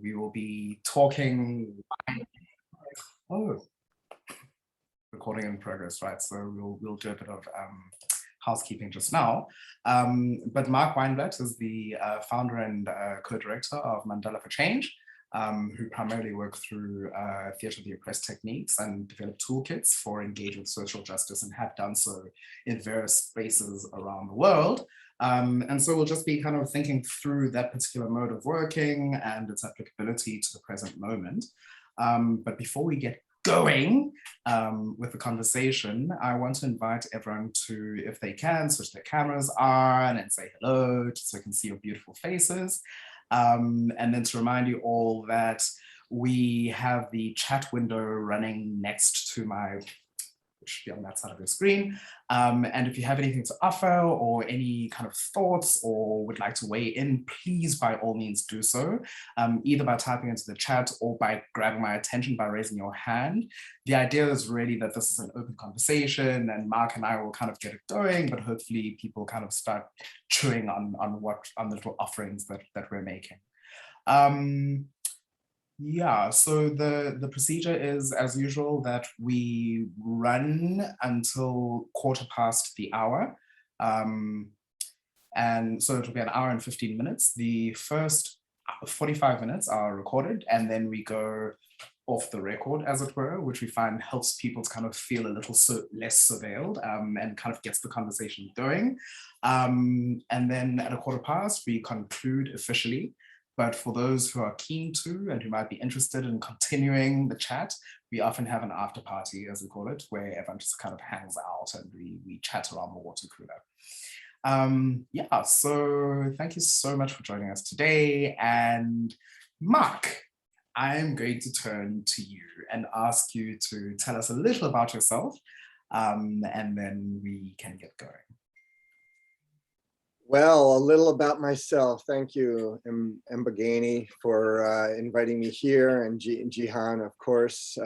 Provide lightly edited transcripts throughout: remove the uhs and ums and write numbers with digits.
We will be talking. Oh, recording in progress, right? So we'll do a bit of housekeeping just now. But Marc Weinblatt is the founder and co-director of Mandala for Change, who primarily work through theatre of the oppressed techniques and develop toolkits for engaging with social justice, and have done so in various spaces around the world. And so we'll just be kind of thinking through that particular mode of working and its applicability to the present moment. But before we get going with the conversation, I want to invite everyone to, if they can, switch their cameras on and say hello, just so I can see your beautiful faces. And then to remind you all that we have the chat window running next to my, which should be on that side of your screen. And if you have anything to offer or any kind of thoughts or would like to weigh in, please by all means do so, either by typing into the chat or by grabbing my attention by raising your hand. The idea is really that this is an open conversation and Marc and I will kind of get it going, but hopefully people kind of start chewing on the little offerings that we're making. Yeah, so the procedure is, as usual, that we run until 1:15. And so it'll be an hour and 15 minutes. The first 45 minutes are recorded, and then we go off the record, as it were, which we find helps people to kind of feel a little less surveilled, and kind of gets the conversation going. And then at 1:15, we conclude officially. But for those who are keen to and who might be interested in continuing the chat, we often have an after party, as we call it, where everyone just kind of hangs out and we chat around the water cooler. Yeah, so thank you so much for joining us today. And Marc, I'm going to turn to you and ask you to tell us a little about yourself, and then we can get going. Well, a little about myself. Thank you, Mbagani, for inviting me here, and Jihan, of course.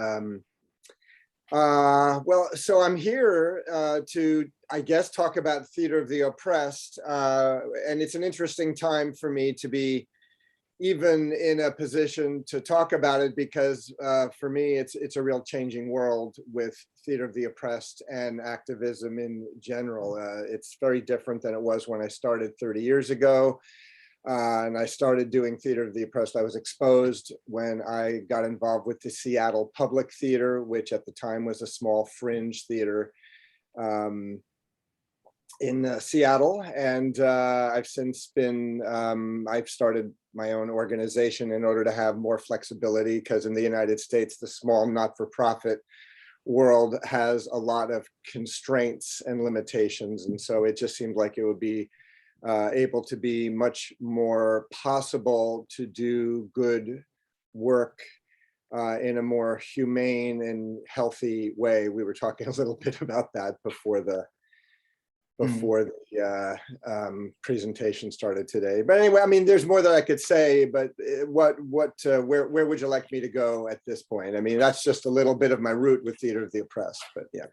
Well, so I'm here to, I guess, talk about theater of the oppressed, and it's an interesting time for me to be even in a position to talk about it, because for me, it's a real changing world with theater of the oppressed and activism in general. It's very different than it was when I started 30 years ago. And I started doing theater of the oppressed. I was exposed when I got involved with the Seattle Public Theater, which at the time was a small fringe theater in Seattle. And I've since been, I've started my own organization in order to have more flexibility, because in the United States, the small not-for-profit world has a lot of constraints and limitations. And so it just seemed like it would be able to be much more possible to do good work in a more humane and healthy way. We were talking a little bit about that before the presentation started today. But anyway, I mean, there's more that I could say, but where would you like me to go at this point? I mean, that's just a little bit of my route with theater of the oppressed, but yeah.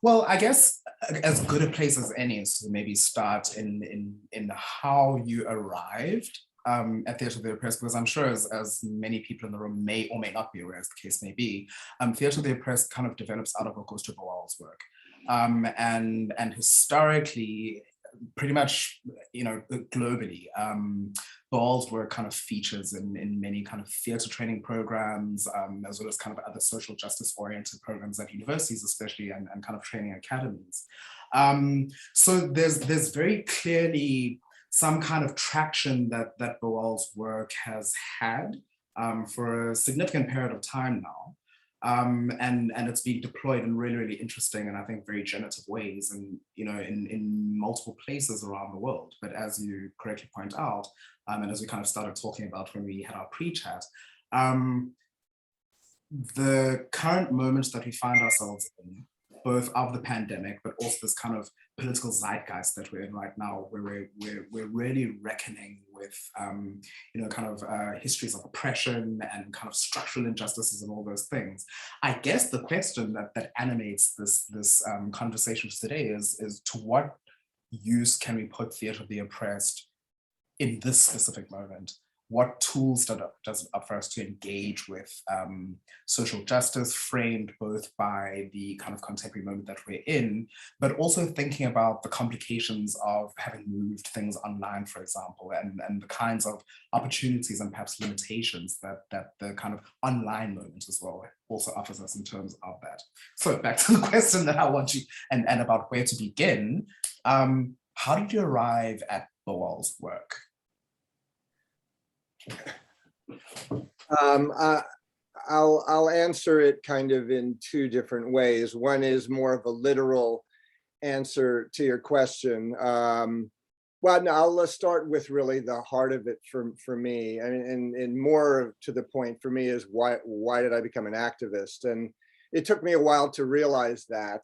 Well, I guess as good a place as any is to maybe start in how you arrived at Theatre of the Oppressed, because I'm sure as many people in the room may or may not be aware, as the case may be, Theatre of the Oppressed kind of develops out of Augusto Boal's work. And historically, pretty much, you know, globally, Bowel's work kind of features in many kind of theatre training programs, as well as kind of other social justice oriented programs at universities, especially, and kind of training academies. So there's very clearly some kind of traction that Bowel's work has had for a significant period of time now. And it's being deployed in really, really interesting and I think very generative ways, and you know, in multiple places around the world. But as you correctly point out, and as we kind of started talking about when we had our pre-chat, the current moments that we find ourselves in, both of the pandemic, but also this kind of political zeitgeist that we're in right now, where we're really reckoning with, you know, kind of histories of oppression and kind of structural injustices and all those things. I guess the question that animates this conversation today is to what use can we put theatre of the oppressed in this specific moment, what tools does it offer us to engage with social justice, framed both by the kind of contemporary moment that we're in, but also thinking about the complications of having moved things online, for example, and the kinds of opportunities and perhaps limitations that the kind of online moment as well also offers us in terms of that. So back to the question that I want you, and about where to begin, how did you arrive at Bowel's work? I'll answer it kind of in two different ways. One is more of a literal answer to your question. Well, no, let's start with really the heart of it for me, and more to the point for me is why did I become an activist? And it took me a while to realize that.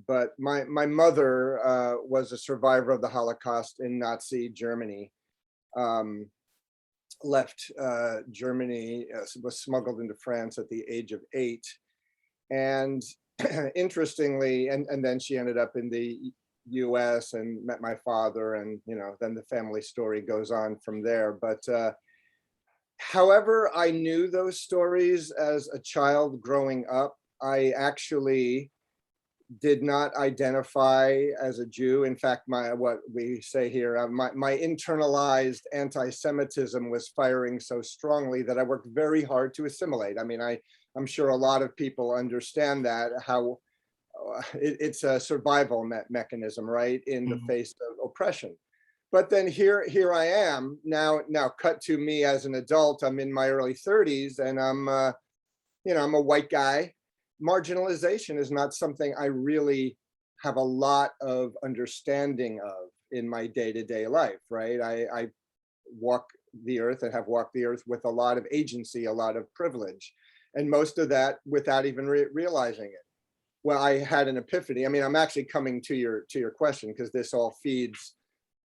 But my mother was a survivor of the Holocaust in Nazi Germany. Left Germany, was smuggled into France at the age of 8. And interestingly, and then she ended up in the US and met my father, and then the family story goes on from there. But however I knew those stories as a child growing up, I actually did not identify as a Jew. In fact, what we say here, my internalized anti-Semitism was firing so strongly that I worked very hard to assimilate. I mean, I'm sure a lot of people understand that, how it's a survival mechanism, right, in the face of oppression. But then here I am now cut to me as an adult. I'm in my early 30s, and I'm a white guy. Marginalization is not something I really have a lot of understanding of in my day-to-day life, right? I walk the earth and have walked the earth with a lot of agency, a lot of privilege, and most of that without even realizing it. Well, I had an epiphany. I mean, I'm actually coming to your question because this all feeds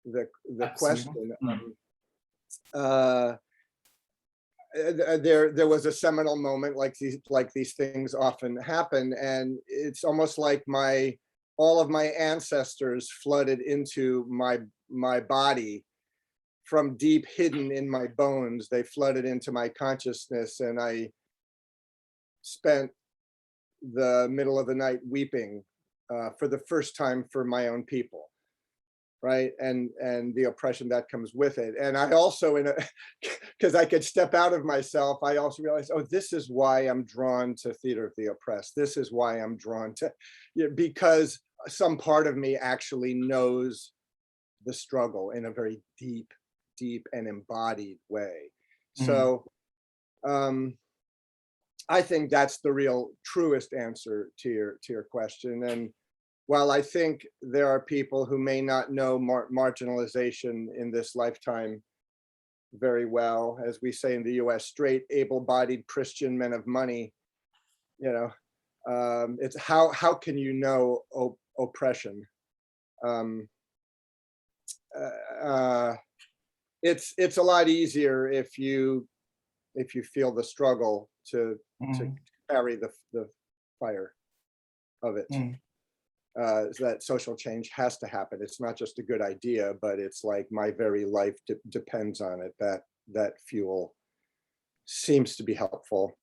the question. There was a seminal moment, like these things often happen, and it's almost like all of my ancestors flooded into my body from deep hidden in my bones. They flooded into my consciousness, and I spent the middle of the night weeping for the first time for my own people, right? And the oppression that comes with it. And I also, because I could step out of myself, I also realized, oh, this is why I'm drawn to Theater of the Oppressed. This is why I'm drawn to, because some part of me actually knows the struggle in a very deep and embodied way. So I think that's the real truest answer to your question. And while I think there are people who may not know marginalization in this lifetime very well, as we say in the US, straight, able-bodied Christian men of money, it's how can you know oppression? It's a lot easier if you feel the struggle to carry the fire of it. That social change has to happen. It's not just a good idea, but it's like my very life depends on it. That fuel seems to be helpful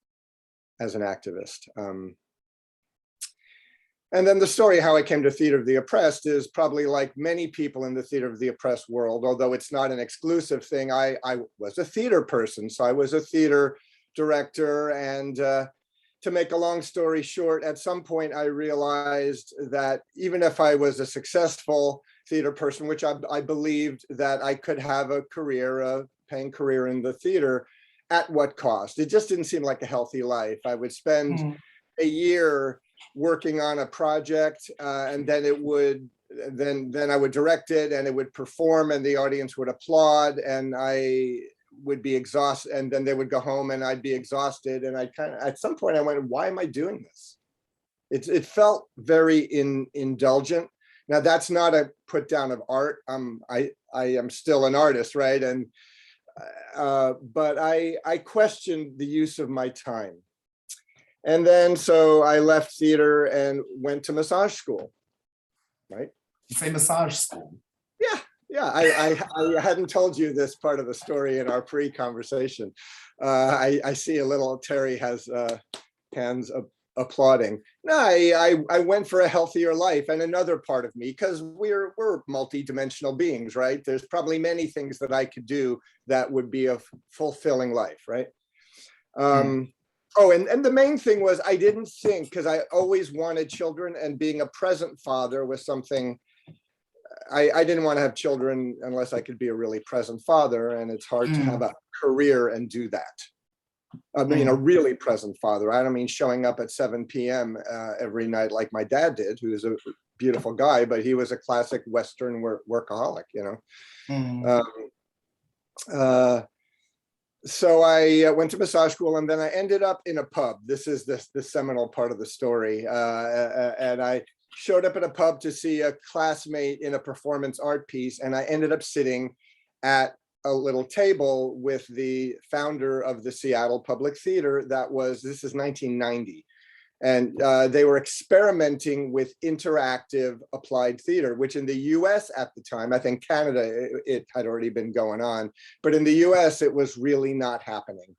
as an activist. And then the story how I came to Theater of the Oppressed is probably like many people in the Theater of the Oppressed world, although it's not an exclusive thing. I was a theater person, so I was a theater director, and to make a long story short, at some point I realized that even if I was a successful theater person, which I believed that I could have a career, a paying career in the theater, at what cost? It just didn't seem like a healthy life. I would spend a year working on a project, and then I would direct it, and it would perform, and the audience would applaud, and I would be exhausted, and then they would go home and I'd be exhausted. And I at some point I went, why am I doing this? It felt very indulgent. Now that's not a put down of art. I am still an artist, right? And but I questioned the use of my time. And then so I left theater and went to massage school, right? You say massage school? Yeah, I hadn't told you this part of the story in our pre-conversation. I see a little Terry has hands applauding. No, I went for a healthier life, and another part of me, because we're multi-dimensional beings, right? There's probably many things that I could do that would be a fulfilling life, right? Oh, and the main thing was I didn't think, because I always wanted children, and being a present father was something I didn't want to have children unless I could be a really present father, and it's hard to have a career and do that. I mean, a really present father. I don't mean showing up at 7 p.m. Every night like my dad did, who is a beautiful guy, but he was a classic Western workaholic, you know. So I went to massage school, and then I ended up in a pub. This is the seminal part of the story. And I showed up at a pub to see a classmate in a performance art piece, and I ended up sitting at a little table with the founder of the Seattle Public Theater. This is 1990. And they were experimenting with interactive applied theater, which in the US at the time, I think Canada, it had already been going on, but in the US, it was really not happening.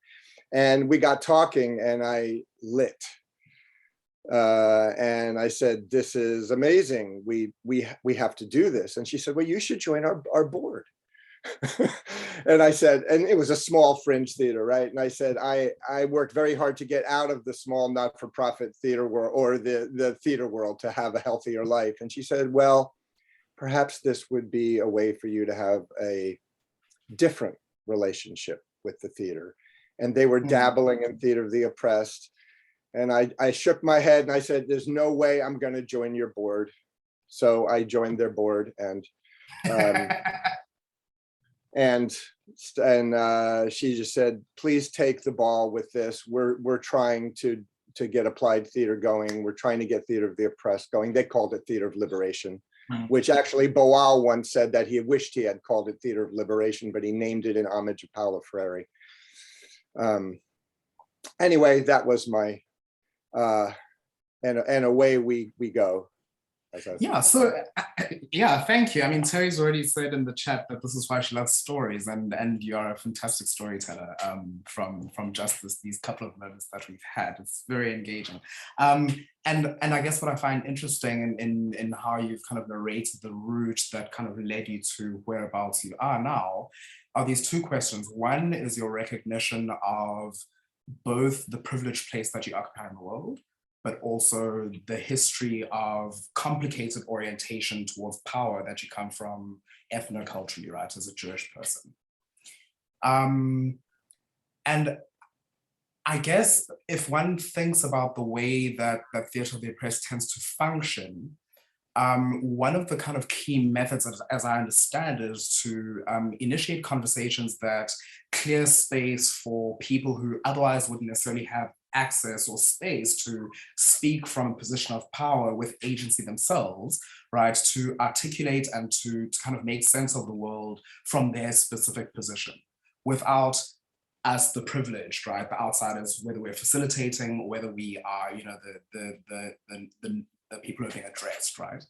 And we got talking, and I lit. And I said, "This is amazing. We have to do this." And she said, "Well, you should join our board." And I said, and it was a small fringe theater, right? And I said, I worked very hard to get out of the small not-for-profit theater world, or the theater world, to have a healthier life. And she said, "Well, perhaps this would be a way for you to have a different relationship with the theater." And they were dabbling in Theater of the Oppressed. And I shook my head and I said, "There's no way I'm going to join your board." So I joined their board, and she just said, "Please take the ball with this. We're trying to get applied theater going. We're trying to get Theater of the Oppressed going." They called it Theater of Liberation, which actually Bowel once said that he wished he had called it Theater of Liberation, but he named it in homage to Paulo Freire. Anyway, that was my, and away we go. Yeah, so yeah, thank you. I mean, Terry's already said in the chat that this is why she loves stories, and you are a fantastic storyteller from just these couple of moments that we've had. It's very engaging. And I guess what I find interesting in how you've kind of narrated the route that kind of led you to whereabouts you are now are these two questions. One is your recognition of both the privileged place that you occupy in the world, but also the history of complicated orientation towards power that you come from ethnoculturally, right, as a Jewish person. And I guess if one thinks about the way that Theatre of the Oppressed tends to function, one of the kind of key methods, as I understand, is to initiate conversations that clear space for people who otherwise wouldn't necessarily have access or space to speak from a position of power with agency themselves, right, to articulate and to kind of make sense of the world from their specific position, without us, the privileged, right, the outsiders, whether we're facilitating or whether we are, you know, the people who are being addressed, right,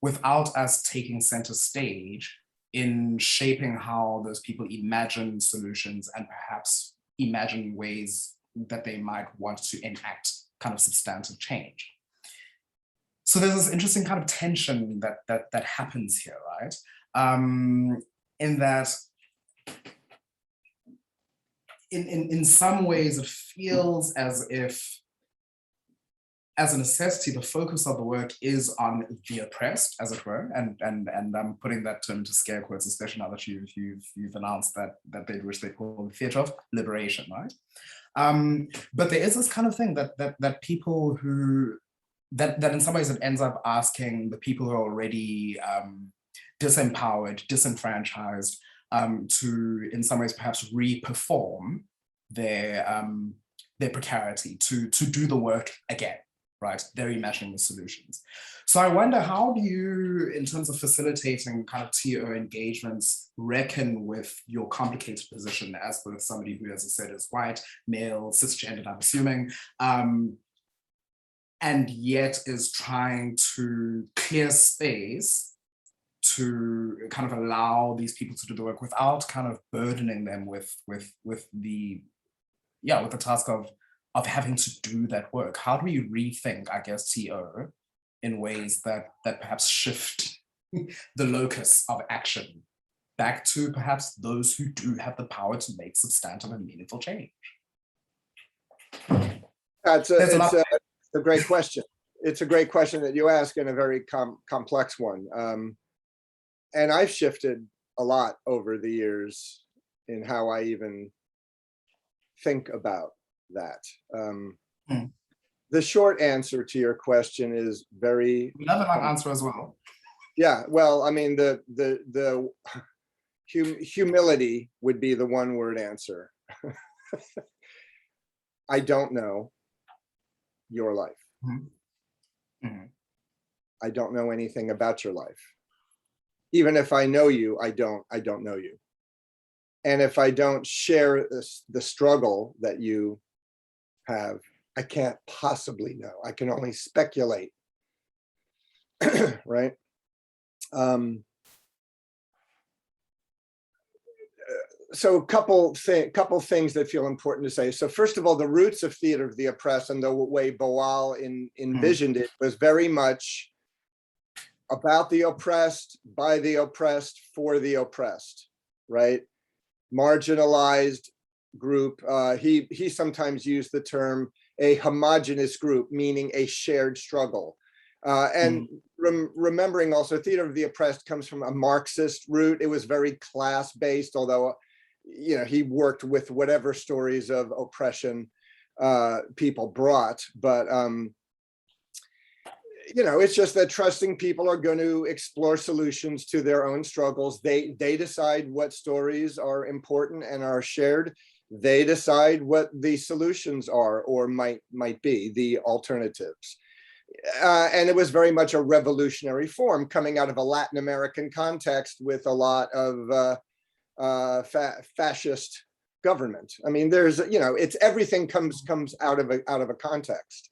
without us taking center stage in shaping how those people imagine solutions and perhaps imagine ways that they might want to enact kind of substantive change. So there's this interesting kind of tension that happens here, right? In that, in some ways, it feels as if, as a necessity, the focus of the work is on the oppressed, as it were, and I'm putting that term into scare quotes, especially now that you've announced that which they call the Theatre of Liberation, right? But there is this kind of thing that people who that in some ways it ends up asking the people who are already disempowered, disenfranchised, to in some ways perhaps re-perform their precarity, to do the work again, right? They're imagining the solutions. So I wonder, how do you, in terms of facilitating kind of TO engagements, reckon with your complicated position as both somebody who, as I said, is white, male, cisgendered, I'm assuming, and yet is trying to clear space to kind of allow these people to do the work without kind of burdening them with the task of having to do that work? How do we rethink, I guess, TO in ways that perhaps shift the locus of action back to perhaps those who do have the power to make substantive and meaningful change? It's a great question. It's a great question that you ask, and a very complex one. And I've shifted a lot over the years in how I even think about that. The short answer to your question is very. We love a long answer as well. Yeah, well, I mean, the humility would be the one word answer. I don't know your life. I don't know anything about your life. Even if I know you, I don't know you. And if I don't share the struggle that you have, I can't possibly know. I can only speculate, right? So a couple things that feel important to say. So first of all, the roots of theater of the oppressed and the way Bowel envisioned it was very much about the oppressed, by the oppressed, for the oppressed, right? Marginalized group. He sometimes used the term a homogenous group, meaning a shared struggle. And remembering also, theater of the oppressed comes from a Marxist root. It was very class-based, although he worked with whatever stories of oppression people brought. But it's just that trusting people are going to explore solutions to their own struggles. They decide what stories are important and are shared. They decide what the solutions are or might be, the alternatives. And it was very much a revolutionary form coming out of a Latin American context with a lot of fascist government. I mean, there's, it's everything comes out of a context.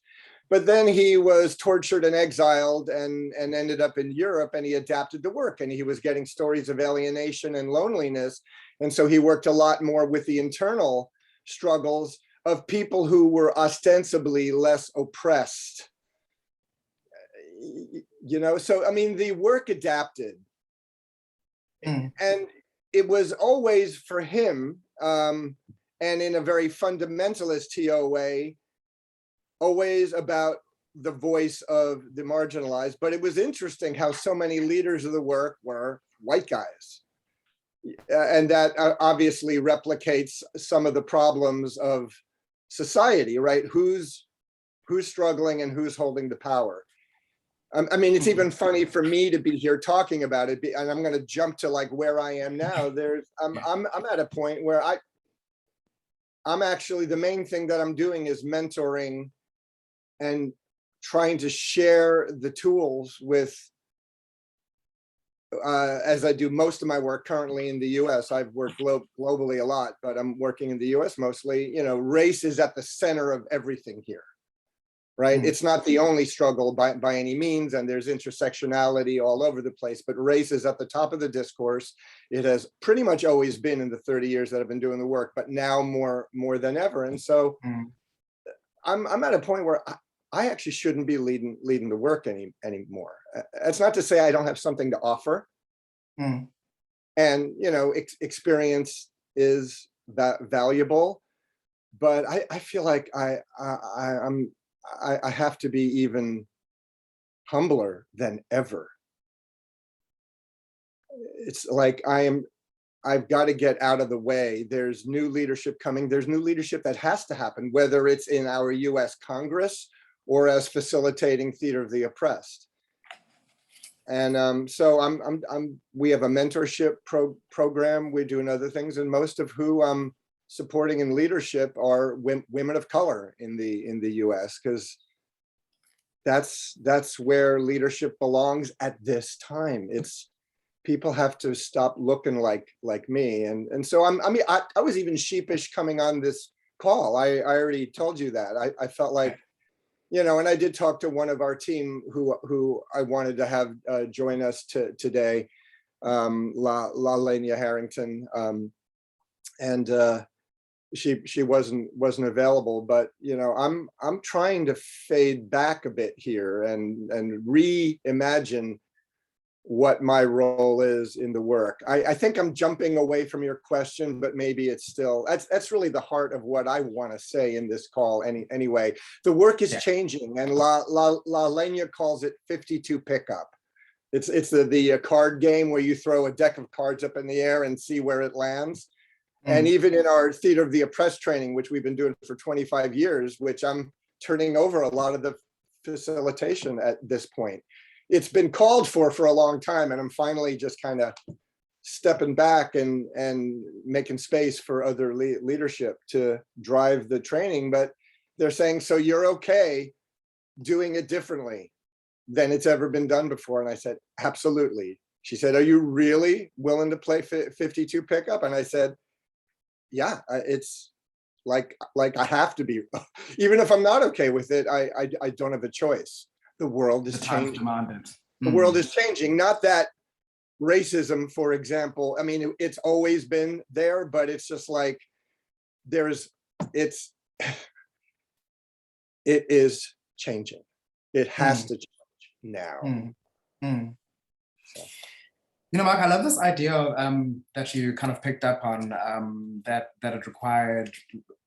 But then he was tortured and exiled and ended up in Europe, and he adapted the work, and he was getting stories of alienation and loneliness. And so he worked a lot more with the internal struggles of people who were ostensibly less oppressed. So, I mean, the work adapted. And it was always for him, and in a very fundamentalist TO way, always about the voice of the marginalized. But it was interesting how so many leaders of the work were white guys. And that obviously replicates some of the problems of society, right? Who's struggling and who's holding the power? I mean, it's even funny for me to be here talking about it, and I'm going to jump to like where I am now. I'm at a point where I'm actually, the main thing that I'm doing is mentoring and trying to share the tools with, as I do most of my work currently in the US. I've worked globally a lot, but I'm working in the US mostly. Race is at the center of everything here, right? It's not the only struggle by any means, and there's intersectionality all over the place, but race is at the top of the discourse. It has pretty much always been in the 30 years that I've been doing the work, but now more than ever. And so I'm at a point where I actually shouldn't be leading the work anymore. It's not to say I don't have something to offer. And, experience is valuable, but I feel like I have to be even humbler than ever. It's like I've got to get out of the way. There's new leadership coming. There's new leadership that has to happen, whether it's in our US Congress or as facilitating theater of the oppressed. And so we have a mentorship program. We're doing other things, and most of who I'm supporting in leadership are women of color in the US, because that's where leadership belongs at this time. It's people have to stop looking like me. And so I was even sheepish coming on this call. I already told you that. I felt like, and I did talk to one of our team who I wanted to have join us today. La Lania Harrington, and she wasn't available. But you know, I'm trying to fade back a bit here and reimagine what my role is in the work. I think I'm jumping away from your question, but maybe it's still, that's really the heart of what I want to say in this call. Anyway, the work is changing, and La Lania calls it 52 pickup. It's the card game where you throw a deck of cards up in the air and see where it lands. And even in our Theater of the Oppressed training, which we've been doing for 25 years, which I'm turning over a lot of the facilitation at this point. It's been called for a long time, and I'm finally just kind of stepping back and making space for other leadership to drive the training. But they're saying, so you're okay doing it differently than it's ever been done before? And I said, absolutely. She said, are you really willing to play 52 pickup? And I said, yeah, it's like I have to be. Even if I'm not okay with it, I don't have a choice. The world is changing. The world is changing. Not that racism, for example, I mean, it's always been there, but it's just like it is changing. It has to change now. So. You know, Mark, I love this idea that you kind of picked up on, that it required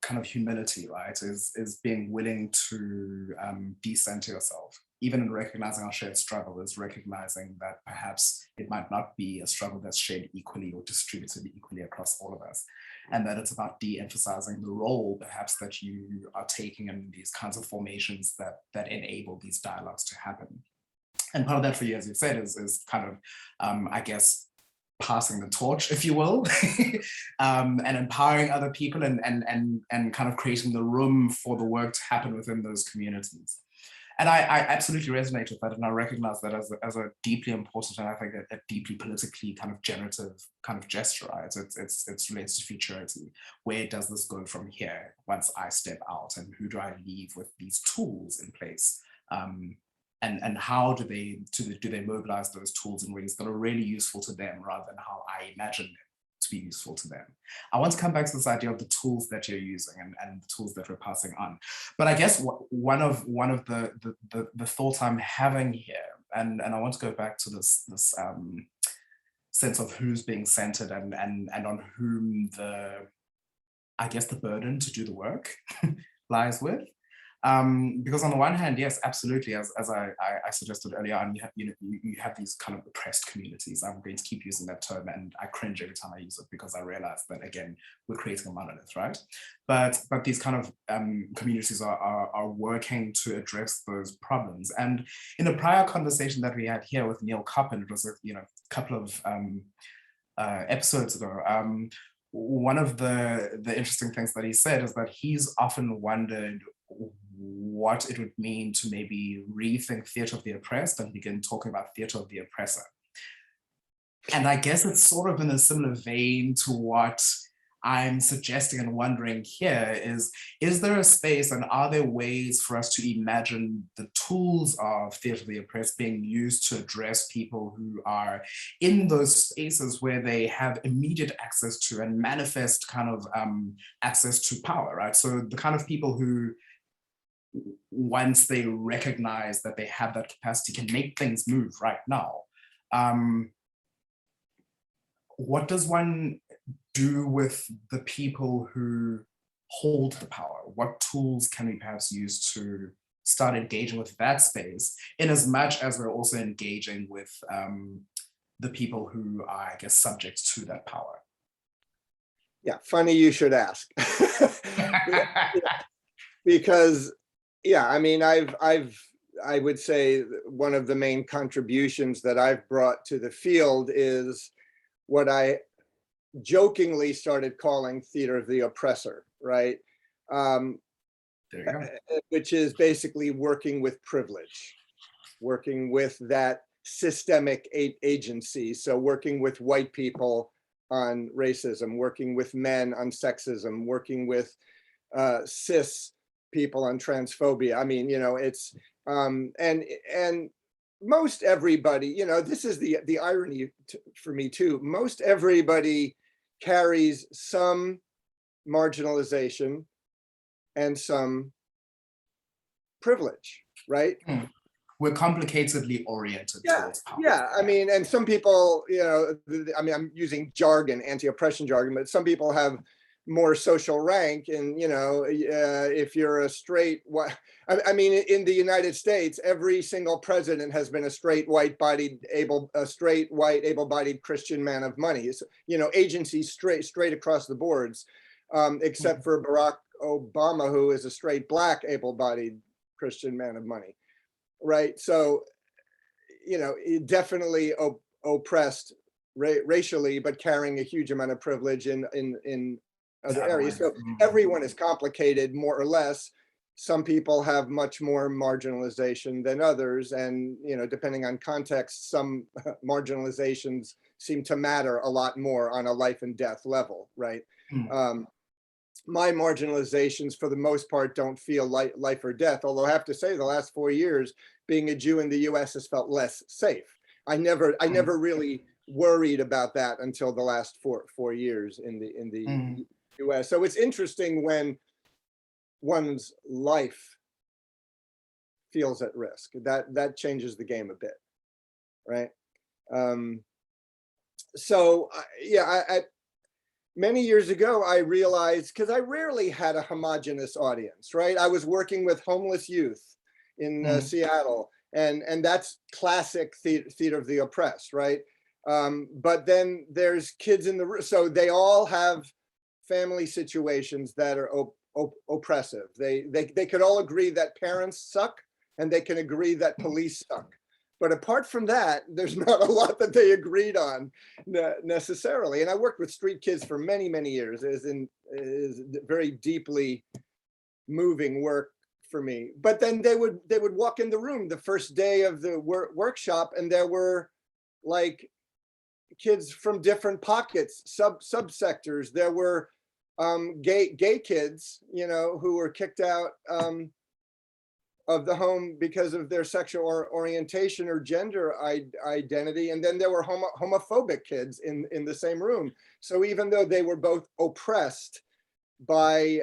kind of humility, right? Is being willing to decenter yourself, even in recognizing our shared struggle, is recognizing that perhaps it might not be a struggle that's shared equally or distributed equally across all of us. And that it's about de-emphasizing the role perhaps that you are taking in these kinds of formations that enable these dialogues to happen. And part of that for you, as you said, is kind of, I guess, passing the torch, if you will, and empowering other people and kind of creating the room for the work to happen within those communities. And I absolutely resonate with that, and I recognize that as a deeply important, and I think a deeply politically kind of generative kind of gesture, right? It's related to futurity. Where does this go from here once I step out, and who do I leave with these tools in place? And how do they mobilize those tools in ways that are really useful to them rather than how I imagine them to be useful to them? I want to come back to this idea of the tools that you're using and the tools that we're passing on. But I guess one of the thoughts I'm having here, and I want to go back to this sense of who's being centered and on whom I guess the burden to do the work lies with. Because on the one hand, yes, absolutely, as I suggested earlier on, you have these kind of oppressed communities. I'm going to keep using that term, and I cringe every time I use it because I realize that, again, we're creating a monolith, right? But these kind of communities are working to address those problems. And in a prior conversation that we had here with Neil Coppin, it was a couple of episodes ago, one of the interesting things that he said is that he's often wondered what it would mean to maybe rethink theatre of the oppressed and begin talking about theatre of the oppressor. And I guess it's sort of in a similar vein to what I'm suggesting and wondering here is there a space and are there ways for us to imagine the tools of theatre of the oppressed being used to address people who are in those spaces where they have immediate access to and manifest kind of access to power, right? So the kind of people who, once they recognize that they have that capacity, can make things move right now. What does one do with the people who hold the power? What tools can we perhaps use to start engaging with that space, in as much as we're also engaging with the people who are, I guess, subject to that power? Yeah, funny you should ask. Because yeah, I mean, I would say one of the main contributions that I've brought to the field is what I jokingly started calling theater of the oppressor, right? There you go. Which is basically working with privilege, working with that systemic agency. So working with white people on racism, working with men on sexism, working with cis people on transphobia. I mean, it's and most everybody, you know, this is the irony for me too. Most everybody carries some marginalization and some privilege, right? We're complicatedly oriented towards power. Yeah, I mean, and some people, you know, I mean, I'm using jargon, anti-oppression jargon, but some people have more social rank, and you know, if you're a straight white, I mean, in the United States, every single president has been a straight white-bodied, able-bodied Christian man of money. It's, you know, agencies straight across the boards, except for Barack Obama, who is a straight black, able-bodied Christian man of money, right? So, you know, definitely oppressed racially, but carrying a huge amount of privilege in other areas. So everyone is complicated, more or less. Some people have much more marginalization than others, and you know, depending on context, some marginalizations seem to matter a lot more on a life and death level, right? My marginalizations, for the most part, don't feel like life or death. Although I have to say, the last 4 years, being a Jew in the U.S. has felt less safe. I never really worried about that until the last four years in the U.S. So it's interesting when one's life feels at risk. That changes the game a bit, right? So yeah, many years ago, I realized, because I rarely had a homogenous audience, right? I was working with homeless youth in Seattle, and that's classic theater of the oppressed, right? But then there's kids in the room, so they all have family situations that are oppressive. They could all agree that parents suck, and they can agree that police suck. But apart from that, there's not a lot that they agreed on necessarily. And I worked with street kids for many, many years. It is very deeply moving work for me. But then they would walk in the room the first day of the workshop, and there were like kids from different pockets, subsectors. There were gay kids, you know, who were kicked out of the home because of their sexual orientation or gender identity. And then there were homophobic kids in the same room. So even though they were both oppressed by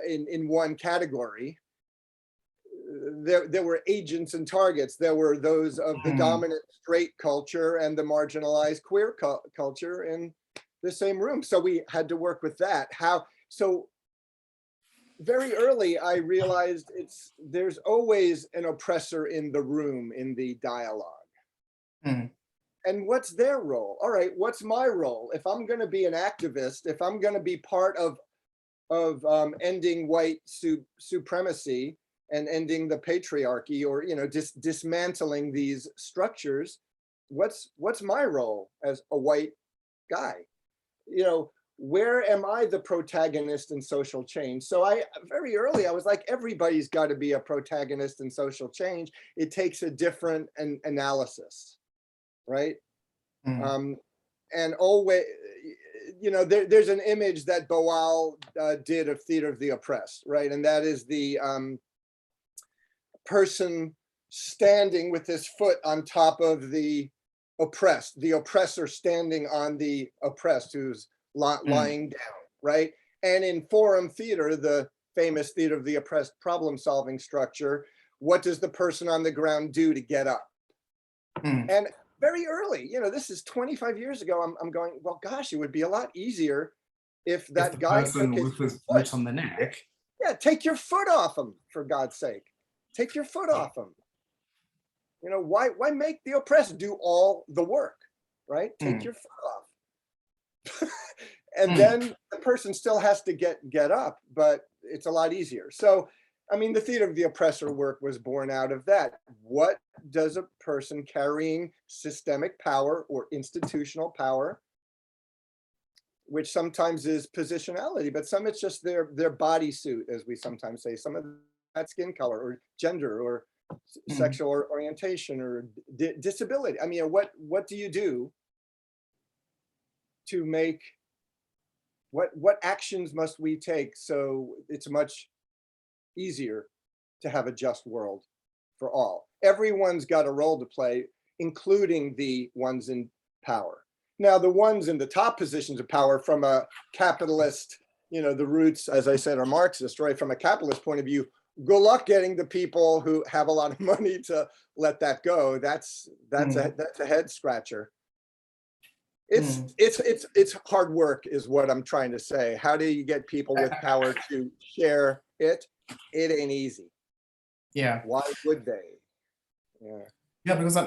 in one category, there were agents and targets. There were those of the dominant straight culture and the marginalized queer culture in the same room. So we had to work with that. So very early, I realized there's always an oppressor in the room, in the dialogue. And what's their role? All right, what's my role? If I'm going to be an activist, if I'm going to be part of ending white supremacy and ending the patriarchy, or you know, dismantling these structures, what's my role as a white guy? You know, where am I the protagonist in social change? So very early, I was like, everybody's got to be a protagonist in social change. It takes a different analysis, right? And always, you know, there's an image that Bowel did of theater of the oppressed, right? And that is the person standing with his foot on top of the oppressed, the oppressor standing on the oppressed, who's lying down, right? And in forum theater, the famous theater of the oppressed problem-solving structure, what does the person on the ground do to get up? And very early, you know, this is 25 years ago, I'm going, well, gosh, it would be a lot easier if that guy took his foot on the neck. Yeah, take your foot off him, for God's sake. Take your foot off him. You know, why make the oppressed do all the work, right? Take your foot off. And then the person still has to get up, but it's a lot easier. So, I mean, the theater of the oppressor work was born out of that. What does a person carrying systemic power or institutional power, which sometimes is positionality, but some it's just their bodysuit, as we sometimes say, some of that skin color or gender or sexual orientation or disability. I mean, what do you do to make, what actions must we take so it's much easier to have a just world for all. Everyone's got a role to play, including the ones in power. Now, the ones in the top positions of power from a capitalist, the roots, as I said, are Marxist, right? From a capitalist point of view, good luck getting the people who have a lot of money to let that go. That's a head scratcher. It's hard work is what I'm trying to say. How do you get people with power to share it? It ain't easy. Yeah. Why would they? Yeah. Yeah, because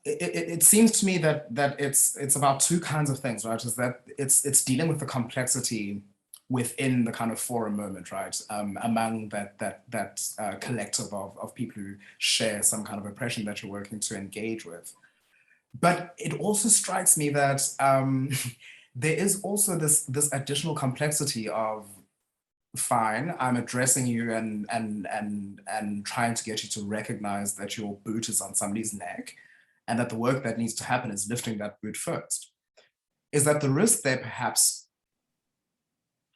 it seems to me that it's about two kinds of things, right? Is that it's dealing with the complexity within the kind of forum moment, right? Among that collective of people who share some kind of oppression that you're working to engage with. But it also strikes me that there is also this additional complexity of, fine, I'm addressing you and trying to get you to recognize that your boot is on somebody's neck, and that the work that needs to happen is lifting that boot first. Is that the risk there, perhaps,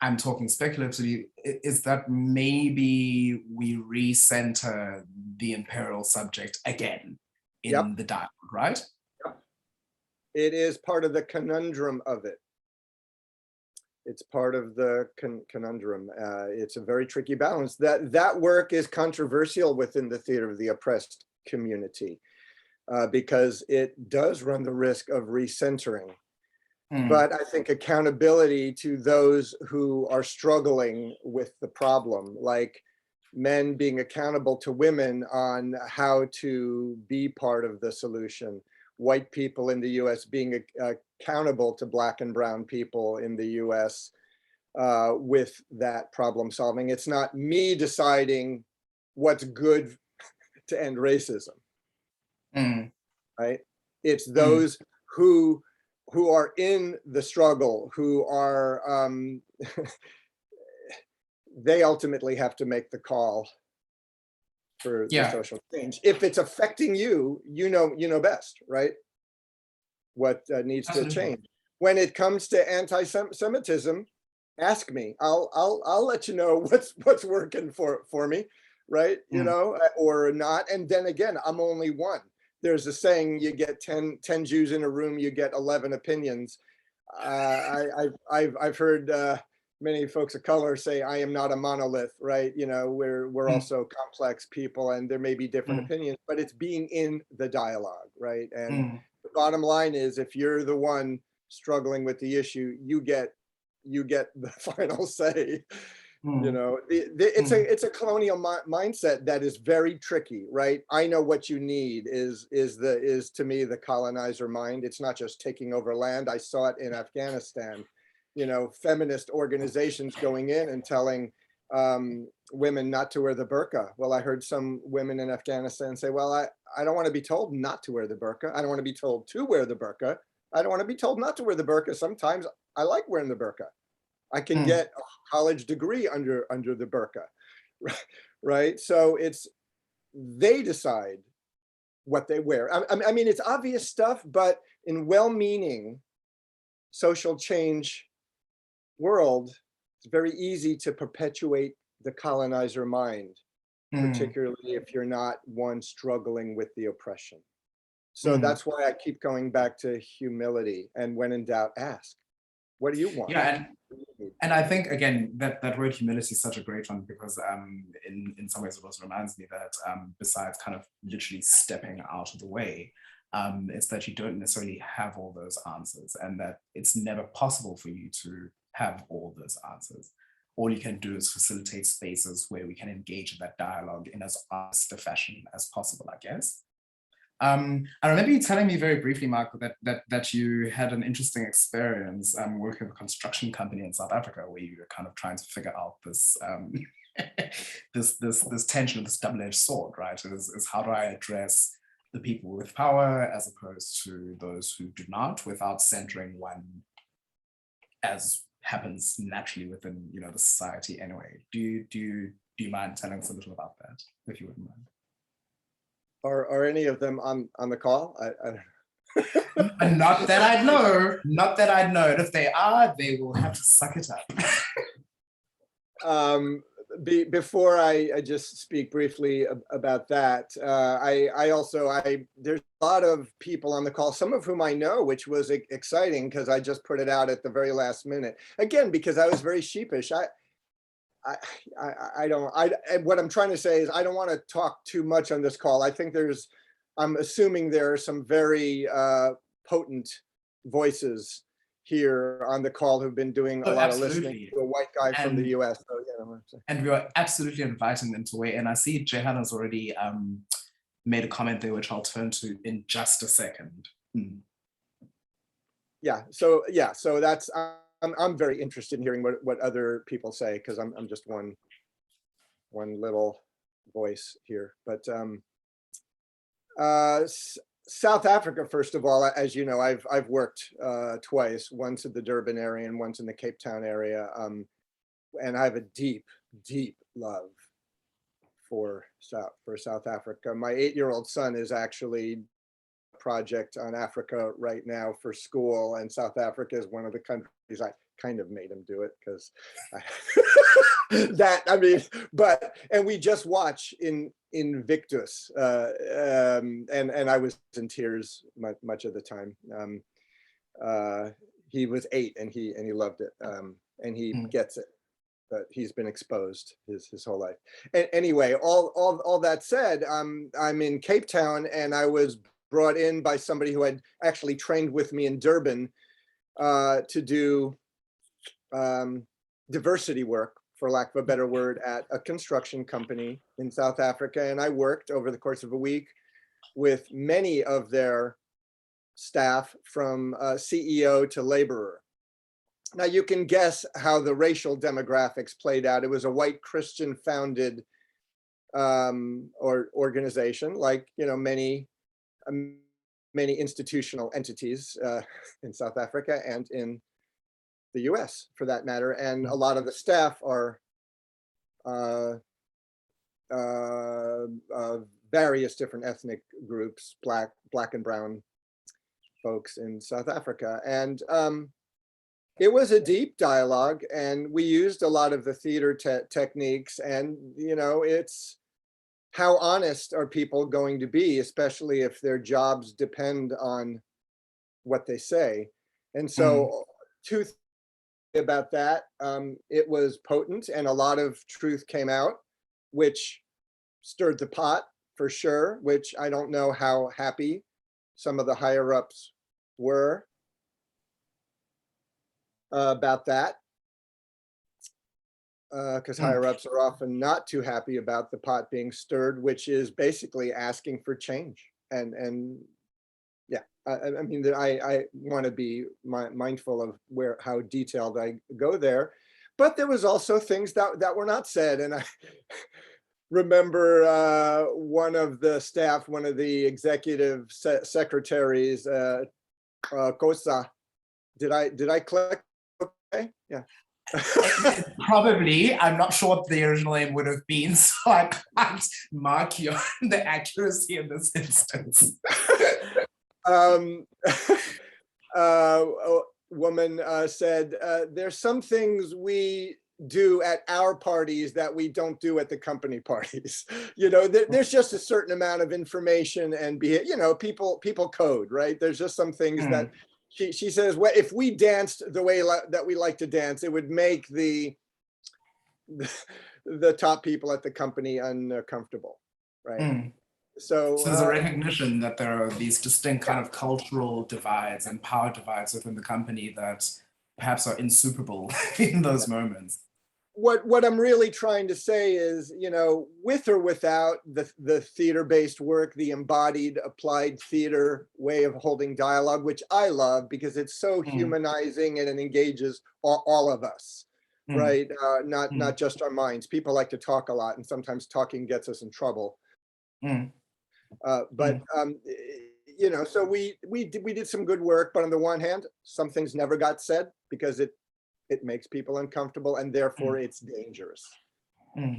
I'm talking speculatively, is that maybe we recenter the imperial subject again in the dialogue, right? Yep. It is part of the conundrum of it. It's part of the conundrum. It's a very tricky balance. That work is controversial within the theater of the oppressed community because it does run the risk of recentering. But I think accountability to those who are struggling with the problem, like men being accountable to women on how to be part of the solution, white people in the US being accountable to Black and brown people in the US with that problem solving. It's not me deciding what's good to end racism, right? It's those who are in the struggle, who are, they ultimately have to make the call for the social change. If it's affecting you, you know best, right? What needs to change. When it comes to anti-Semitism, ask me. I'll let you know what's working for me, right? Or not. And then again, I'm only one. There's a saying: you get 10 Jews in a room, you get 11 opinions. I've heard many folks of color say, I am not a monolith, right? We're also complex people, and there may be different opinions, but it's being in the dialogue, right? And the bottom line is, if you're the one struggling with the issue, you get the final say. It's a colonial mindset that is very tricky, right? I know what you need is to me the colonizer mind. It's not just taking over land. I saw it in Afghanistan, feminist organizations going in and telling women not to wear the burqa. Well, I heard some women in Afghanistan say, well, I don't want to be told not to wear the burqa. I don't want to be told to wear the burqa. I don't want to be told not to wear the burqa. Sometimes I like wearing the burqa. I can get a college degree under the burqa, right? So they decide what they wear. I mean, it's obvious stuff, but in well-meaning social change world, it's very easy to perpetuate the colonizer mind, particularly if you're not one struggling with the oppression. So that's why I keep going back to humility, and when in doubt, ask. What do you want? Yeah, and I think, again, that word humility is such a great one, because in some ways it also reminds me that besides kind of literally stepping out of the way, it's that you don't necessarily have all those answers, and that it's never possible for you to have all those answers. All you can do is facilitate spaces where we can engage in that dialogue in as honest a fashion as possible, I guess. I remember you telling me very briefly, Marc, that you had an interesting experience working with a construction company in South Africa, where you were kind of trying to figure out this this tension, this double-edged sword, right? Is how do I address the people with power as opposed to those who do not, without centering one, as happens naturally within the society anyway. Do you mind telling us a little about that, if you wouldn't mind? Are any of them on the call? I don't know. Not that I know. Not that I know. And if they are, they will have to suck it up. before I just speak briefly about that, there's a lot of people on the call, some of whom I know, which was exciting because I just put it out at the very last minute. Again, because I was very sheepish. What I'm trying to say is I don't want to talk too much on this call. I think I'm assuming there are some very potent voices here on the call who've been doing a lot of listening to a white guy from the US. So, yeah, and we are absolutely inviting them to weigh in. I see Jehan has already made a comment there, which I'll turn to in just a second. Yeah, so that's, I'm very interested in hearing what other people say, because I'm just one little voice here. But South Africa, first of all, as you know, I've worked twice, once in the Durban area and once in the Cape Town area, and I have a deep, deep love for South Africa. My 8-year-old son is actually a project on Africa right now for school, and South Africa is one of the countries I kind of made him do it because and we just watch in Invictus, and I was in tears much of the time. He was 8 and he loved it, and he gets it, but he's been exposed his whole life. And anyway, all that said, I'm in Cape Town, and I was brought in by somebody who had actually trained with me in Durban to do diversity work, for lack of a better word, at a construction company in South Africa. And I worked over the course of a week with many of their staff, from CEO to laborer. Now you can guess how the racial demographics played out. It was a white Christian founded organization, like, you know, many institutional entities in South Africa and in the US for that matter. And a lot of the staff are various different ethnic groups, black and brown folks in South Africa. And it was a deep dialogue, and we used a lot of the theater techniques. And, you know, it's how honest are people going to be, especially if their jobs depend on what they say. And so two things about that, it was potent, and a lot of truth came out, which stirred the pot for sure, which I don't know how happy some of the higher ups were about that, because higher ups are often not too happy about the pot being stirred, which is basically asking for change. And yeah, I mean, I want to be mindful of how detailed I go there, but there was also things that were not said. And I remember one of the staff, one of the executive secretaries, Kosa. Did I click? Okay, yeah. Probably. I'm not sure what the original name would have been, so I can't mark you on the accuracy in this instance. A woman said, there's some things we do at our parties that we don't do at the company parties. You know, there's just a certain amount of information and you know, people code, right? There's just some things that she says, well, if we danced the way that we like to dance, it would make the top people at the company uncomfortable, right? So there's a recognition that there are these distinct kind of cultural divides and power divides within the company that perhaps are insuperable in those moments. What I'm really trying to say is, you know, with or without the theater-based work, the embodied applied theater way of holding dialogue, which I love because it's so humanizing and it engages all of us, right? Not just our minds. People like to talk a lot, and sometimes talking gets us in trouble. But you know, so we did some good work, but on the one hand, some things never got said because it makes people uncomfortable, and therefore it's dangerous,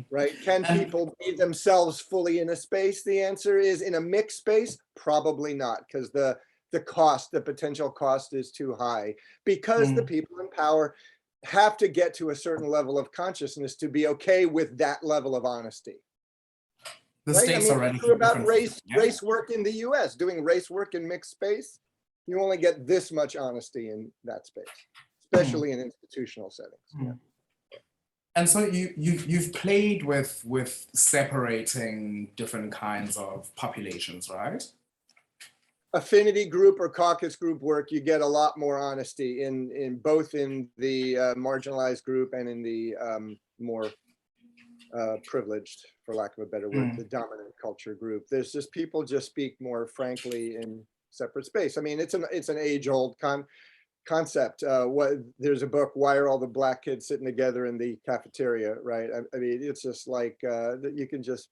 right? Can people be themselves fully in a space? The answer is, in a mixed space, probably not, because the potential cost is too high, because the people in power have to get to a certain level of consciousness to be okay with that level of honesty. The Right? stakes are it's true about different. race work in the US, doing race work in mixed space. You only get this much honesty in that space, especially in institutional settings. Yeah. And so you've played with separating different kinds of populations, right? Affinity group or caucus group work, you get a lot more honesty in both in the marginalized group and in the more privileged, for lack of a better word, the dominant culture group. There's just people just speak more frankly in separate space. I mean, it's an age-old concept. There's a book, Why Are All the Black Kids Sitting Together in the Cafeteria, right? I mean, it's just like you can just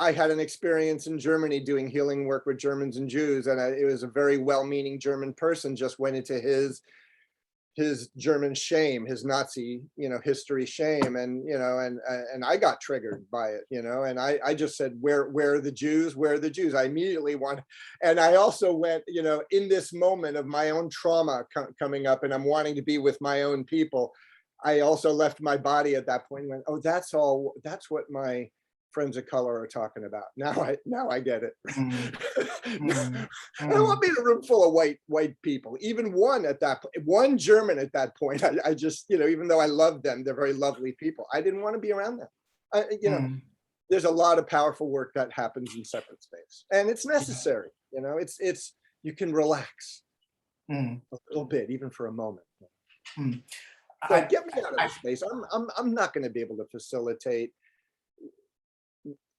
I had an experience in Germany doing healing work with Germans and Jews, and it was a very well-meaning German person just went into his German shame, his Nazi, history shame, and and I got triggered by it, and I just said, where are the Jews? Where are the Jews? I immediately and I also went, in this moment of my own trauma coming up, and I'm wanting to be with my own people. I also left my body at that point and went, oh, that's what my friends of color are talking about. Now I get it. I don't want to be in a room full of white people. Even one German at that point. I just, even though I love them, they're very lovely people. I didn't want to be around them. There's a lot of powerful work that happens in separate space, and it's necessary. It's you can relax a little bit, even for a moment. So get me out of this space. I'm not going to be able to facilitate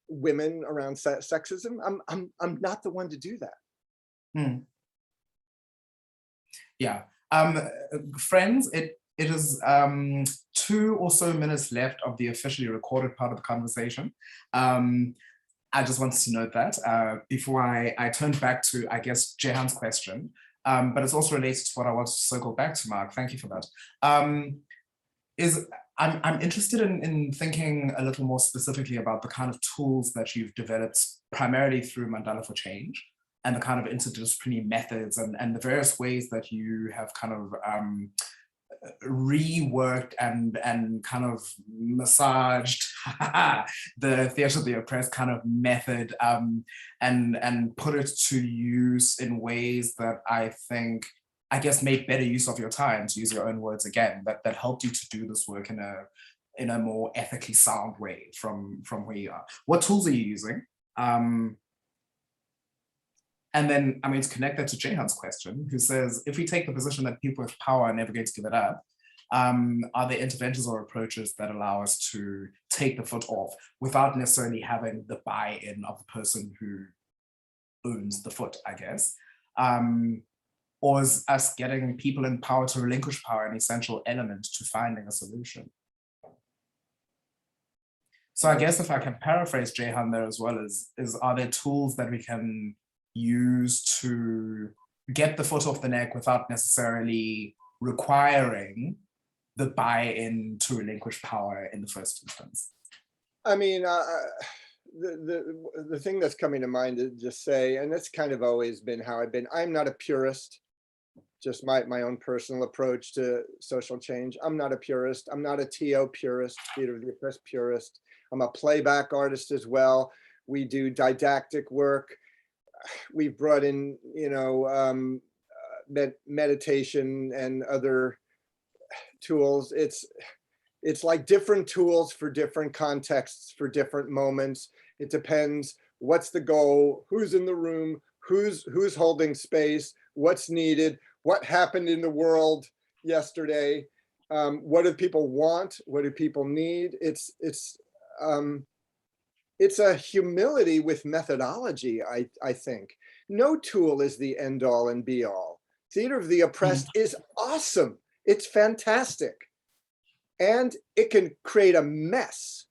women around sexism. I'm not the one to do that. Yeah. Friends, it is 2 or so minutes left of the officially recorded part of the conversation. I just wanted to note that before I turn back to, I guess, Jehan's question, but it's also related to what I wanted to circle back to, Marc. Thank you for that. I'm interested in thinking a little more specifically about the kind of tools that you've developed primarily through Mandala for Change, and the kind of interdisciplinary methods and the various ways that you have kind of reworked and kind of massaged the theatre of the oppressed kind of method and put it to use in ways that I think, I guess, make better use of your time, to use your own words again, that helped you to do this work in a more ethically sound way from where you are. What tools are you using? And then I'm going to connect that to Jehan's question, who says, if we take the position that people with power are never going to give it up, are there interventions or approaches that allow us to take the foot off without necessarily having the buy-in of the person who owns the foot, I guess? Or is us getting people in power to relinquish power an essential element to finding a solution? So I guess if I can paraphrase Jehan there as well, is are there tools that we can use to get the foot off the neck without necessarily requiring the buy-in to relinquish power in the first instance? I mean, the thing that's coming to mind is just say, and that's kind of always been how I've been, I'm not a purist. Just my own personal approach to social change. I'm not a purist. I'm not a TO purist, theater of the oppressed purist. I'm a playback artist as well. We do didactic work. We've brought in, meditation and other tools. It's like different tools for different contexts, for different moments. It depends what's the goal, who's in the room, who's holding space, what's needed, what happened in the world yesterday, what do people want, what do people need. It's a humility with methodology, I think. No tool is the end all and be all. Theater of the oppressed is awesome. It's fantastic. And it can create a mess.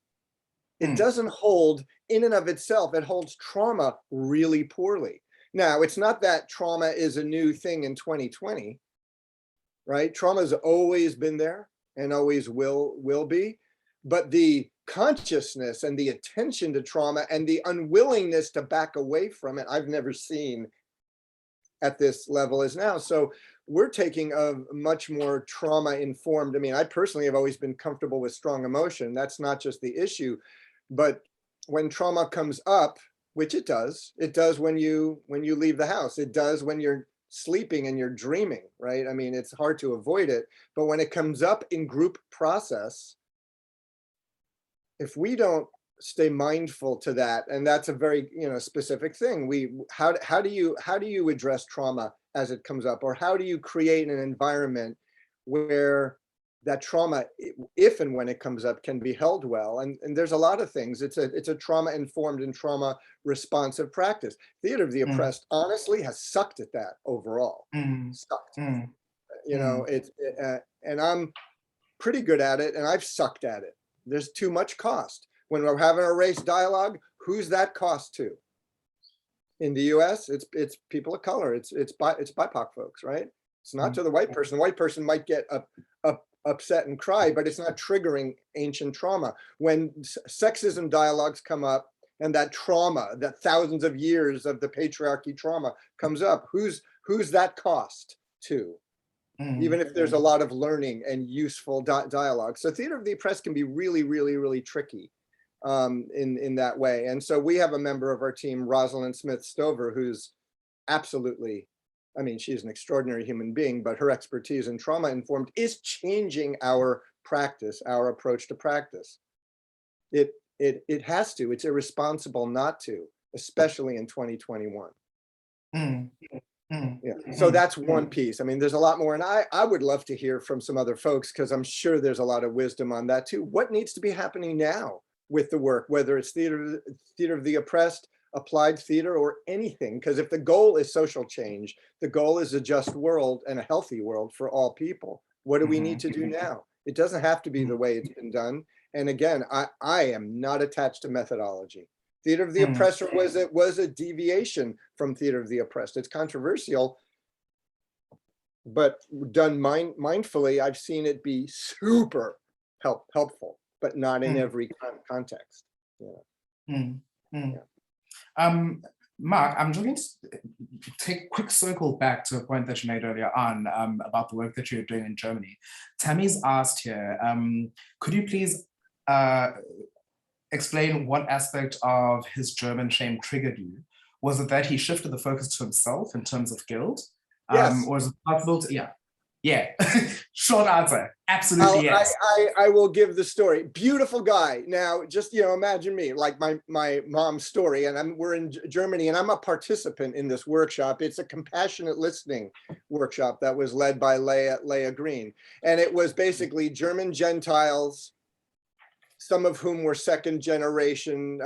It doesn't hold in and of itself, it holds trauma really poorly. Now, it's not that trauma is a new thing in 2020, right? Trauma's always been there and always will be, but the consciousness and the attention to trauma and the unwillingness to back away from it, I've never seen at this level as now. So we're taking a much more trauma-informed. I mean, I personally have always been comfortable with strong emotion. That's not just the issue, but when trauma comes up, which it does when you leave the house. It does when you're sleeping and you're dreaming, right? I mean, it's hard to avoid it, but when it comes up in group process, if we don't stay mindful to that, and that's a very specific thing. How do you address trauma as it comes up, or how do you create an environment where that trauma, if and when it comes up, can be held well? And there's a lot of things. It's a trauma informed and trauma responsive practice. Theater of the Oppressed honestly has sucked at that overall. Sucked. And I'm pretty good at it, and I've sucked at it. There's too much cost. When we're having a race dialogue, who's that cost to? In the US, it's people of color, it's BIPOC folks, right? It's not to the white person. The white person might get upset and cry, but it's not triggering ancient trauma. When sexism dialogues come up and that trauma, that thousands of years of the patriarchy trauma comes up, who's that cost to? Even if there's a lot of learning and useful dialogue. So Theater of the Oppressed can be really, really, really tricky in that way. And so we have a member of our team, Rosalind Smith Stover, who's absolutely, I mean, she's an extraordinary human being, but her expertise in trauma informed is changing our practice, our approach to practice. It has to. It's irresponsible not to, especially in 2021. Yeah. So that's one piece. I mean, there's a lot more, and I would love to hear from some other folks, because I'm sure there's a lot of wisdom on that too. What needs to be happening now with the work, whether it's theater of the oppressed, applied theater, or anything? Because if the goal is social change, the goal is a just world and a healthy world for all people. What do we need to do now? It doesn't have to be the way it's been done. And again, I am not attached to methodology. Theater of the Oppressor was a deviation from Theater of the Oppressed. It's controversial, but done mindfully, I've seen it be super helpful, but not in every context. Marc, I'm just going to take a quick circle back to a point that you made earlier on about the work that you're doing in Germany. Tammy's asked here, could you please explain what aspect of his German shame triggered you? Was it that he shifted the focus to himself in terms of guilt? Yes. Or is it possible to, yeah. Short answer, absolutely yes. I will give the story. Beautiful guy. Now, just imagine me, like my mom's story, and we're in Germany, and I'm a participant in this workshop. It's a compassionate listening workshop that was led by Leah Green, and it was basically German Gentiles, some of whom were second generation,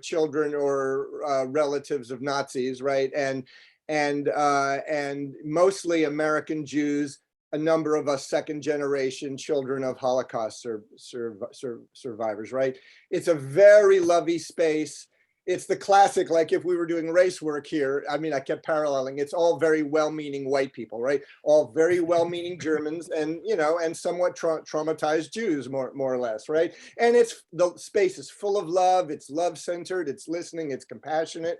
children or relatives of Nazis, right? And mostly American Jews, a number of us second generation children of Holocaust survivors, right? It's a very lovey space. It's the classic, like if we were doing race work here, I mean, I kept paralleling, it's all very well-meaning white people, right? All very well-meaning Germans and, and somewhat traumatized Jews, more or less, right? And the space is full of love, it's love-centered, it's listening, it's compassionate.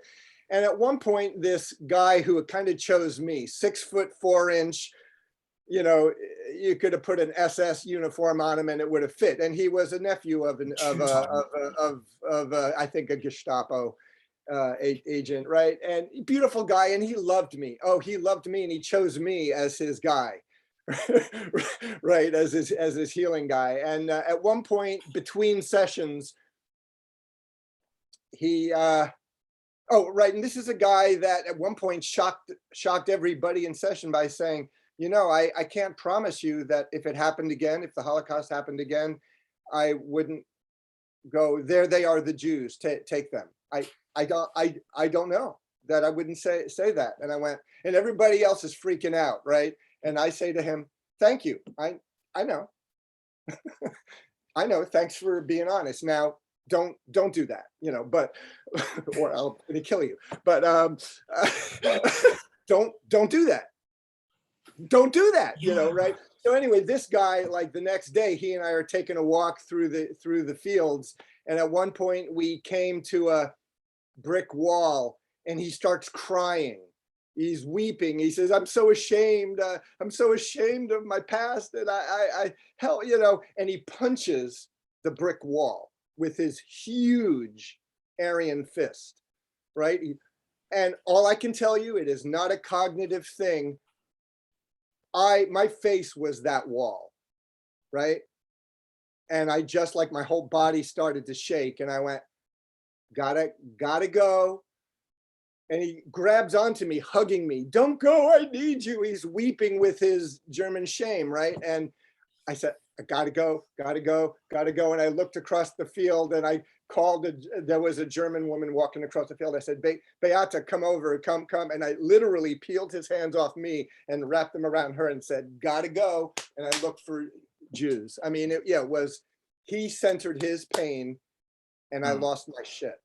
And at one point, this guy who kind of chose me, 6'4", you could have put an SS uniform on him and it would have fit. And he was a nephew of I think a Gestapo agent, right? And beautiful guy, and he loved me. Oh, he loved me, and he chose me as his guy, right? As his healing guy. And at one point between sessions, he. Oh, right. And this is a guy that at one point shocked everybody in session by saying, I can't promise you that if it happened again, if the Holocaust happened again, I wouldn't go, there they are, the Jews, take them. I don't know that I wouldn't say that. And I went, and everybody else is freaking out, right? And I say to him, thank you. I know. I know. Thanks for being honest. Now, don't do that, but, or I'll kill you, but don't do that. Don't do that, right? So anyway, this guy, like the next day, he and I are taking a walk through the fields. And at one point we came to a brick wall and he starts crying. He's weeping. He says, I'm so ashamed. I'm so ashamed of my past. And hell, and he punches the brick wall with his huge Aryan fist, right? And all I can tell you, it is not a cognitive thing. My face was that wall, right? And I just, like, my whole body started to shake, and I went, gotta go. And he grabs onto me, hugging me. Don't go, I need you. He's weeping with his German shame, right? And I said, I gotta go. And I looked across the field, and I called, there was a German woman walking across the field. I said, Beata, come over, come. And I literally peeled his hands off me and wrapped them around her and said, gotta go. And I looked for Jews. I mean, it was, he centered his pain, and I lost my shit.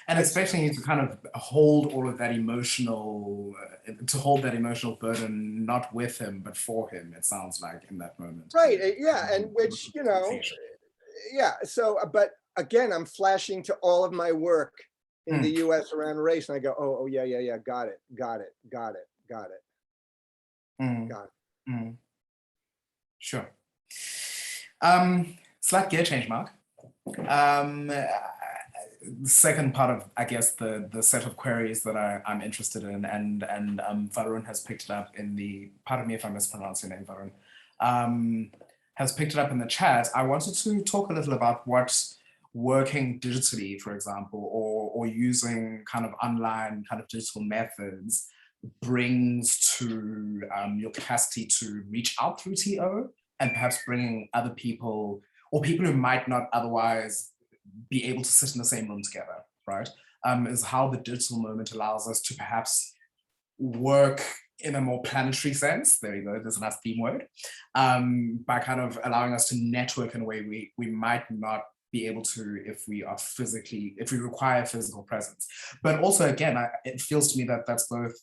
And expecting you to kind of hold all of that emotional, to hold that emotional burden, not with him, but for him, it sounds like, in that moment. Right, yeah, and which, yeah, so, but again, I'm flashing to all of my work in the US around race, and I go, oh, yeah, got it. Sure. Slight gear change, Mark. Second part of, I guess, the set of queries that I'm interested in, and Varun has picked it up in the, pardon me if I mispronounce your name, Varun, has picked it up in the chat. I wanted to talk a little about what working digitally, for example, or using kind of online kind of digital methods brings to your capacity to reach out through TO, and perhaps bringing other people, or people who might not otherwise be able to sit in the same room together, right? Is how the digital moment allows us to perhaps work in a more planetary sense. There you go, there's a nice theme word. By kind of allowing us to network in a way we might not be able to if we require physical presence. But also, again, it feels to me that that's both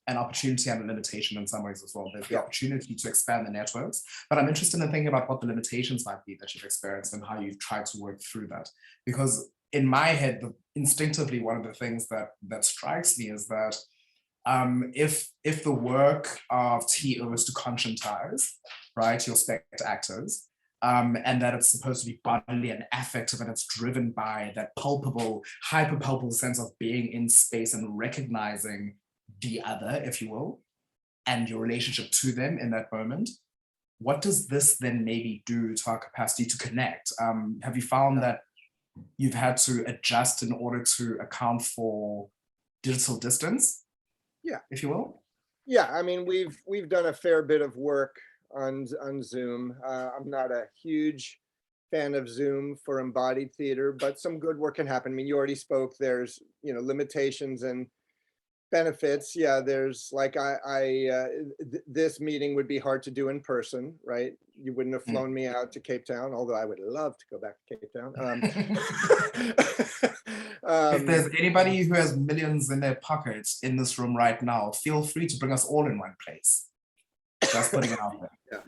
an opportunity and a limitation in some ways as well. There's the opportunity to expand the networks, but I'm interested in thinking about what the limitations might be that you've experienced and how you've tried to work through that. Because in my head, instinctively, one of the things that strikes me is that if the work of TO is to conscientize, right, your spect actors, and that it's supposed to be bodily and affective, and it's driven by that palpable, hyper-palpable sense of being in space and recognizing the other, if you will, and your relationship to them in that moment. What does this then maybe do to our capacity to connect? Have you found that you've had to adjust in order to account for digital distance? Yeah, if you will. Yeah, I mean, we've done a fair bit of work on Zoom. I'm not a huge fan of Zoom for embodied theater, but some good work can happen. I mean, you already spoke. There's limitations and benefits. Yeah, there's like this meeting would be hard to do in person, right? You wouldn't have flown me out to Cape Town, although I would love to go back to Cape Town. If there's anybody who has millions in their pockets in this room right now, feel free to bring us all in one place. Just putting it out there.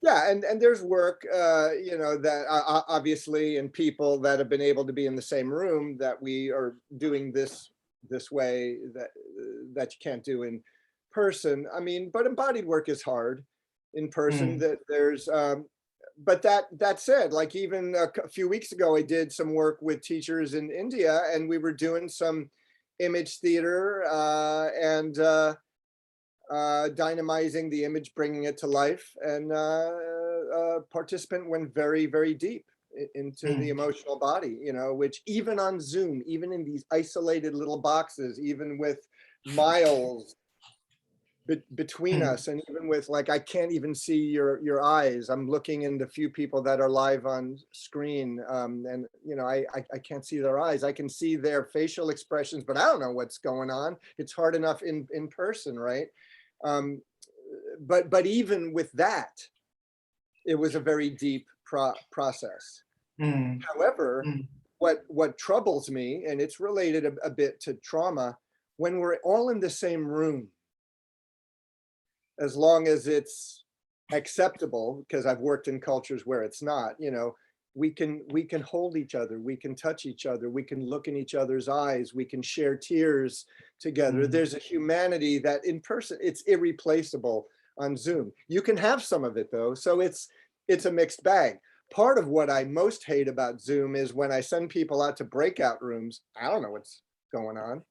Yeah, and there's work, that obviously, and people that have been able to be in the same room that we are doing this way that you can't do in person. I mean, but embodied work is hard in person. That there's, but that said, like even a few weeks ago, I did some work with teachers in India, and we were doing some image theater and dynamizing the image, bringing it to life, and a participant went very, very deep into the emotional body, which even on Zoom, even in these isolated little boxes, even with miles between us, and even with like, I can't even see your eyes. I'm looking in the few people that are live on screen, and I can't see their eyes. I can see their facial expressions, but I don't know what's going on. It's hard enough in person, right? But even with that, it was a very deep process. However, what troubles me, and it's related a bit to trauma, when we're all in the same room, as long as it's acceptable, because I've worked in cultures where it's not, we can hold each other, we can touch each other, we can look in each other's eyes, we can share tears together. There's a humanity that in person, it's irreplaceable on Zoom. You can have some of it though, so it's a mixed bag. Part of what I most hate about Zoom is when I send people out to breakout rooms, I don't know what's going on.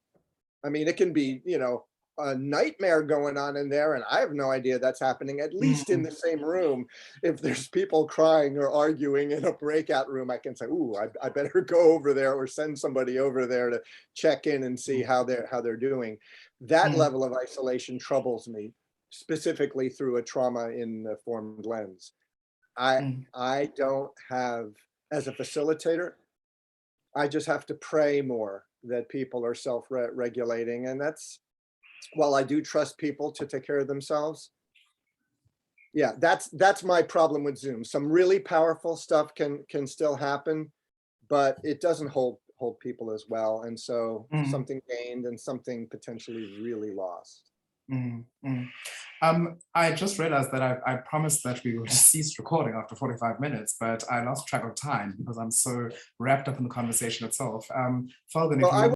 I mean, it can be, you know, a nightmare going on in there, and I have no idea that's happening, at least in the same room. If there's people crying or arguing in a breakout room, I can say, ooh, I better go over there or send somebody over there to check in and see how they're doing. That level of isolation troubles me, specifically through a trauma-informed lens. I don't have, as a facilitator, I just have to pray more that people are self-regulating, and that's, while I do trust people to take care of themselves, yeah, that's my problem with Zoom. Some really powerful stuff can still happen, but it doesn't hold people as well. And so something gained and something potentially really lost. I just realized that I promised that we would cease recording after 45 minutes, but I lost track of time because I'm so wrapped up in the conversation itself. Felgen, if you